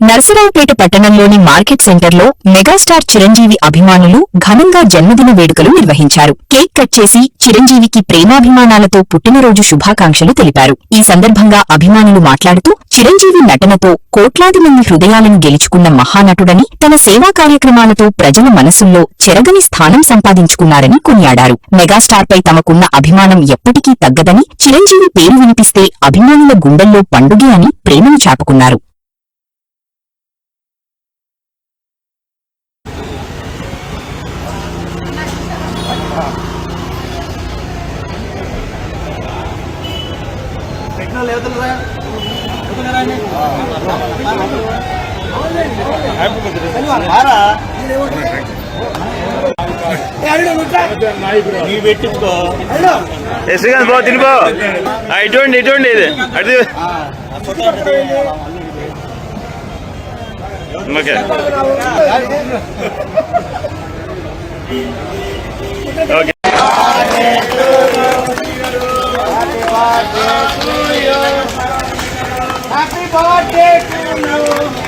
నరసరావుపేట పట్టణంలోని మార్కెట్ సెంటర్లో మెగాస్టార్ చిరంజీవి అభిమానులు ఘనంగా జన్మదిన వేడుకలు నిర్వహించారు. కేక్ కట్ చేసి చిరంజీవికి ప్రేమాభిమానాలతో పుట్టినరోజు శుభాకాంక్షలు తెలిపారు. ఈ సందర్భంగా అభిమానులు మాట్లాడుతూ చిరంజీవి నటనతో కోట్లాది మంది హృదయాలను గెలుచుకున్న మహానటుడని, తన సేవా కార్యక్రమాలతో ప్రజల మనసుల్లో చెరగని స్థానం సంపాదించుకున్నారని కొనియాడారు. మెగాస్టార్పై తమకున్న అభిమానం ఎప్పటికీ తగ్గదని, చిరంజీవి పేరు వినిపిస్తే అభిమానుల గుండెల్లో పండుగే అని ప్రేమను చాపుకున్నారు. శ్రీకాంత్ బాబు తినిపో ఇటువంటి ఇటువంటి ఇది అది okay Happy birthday to you.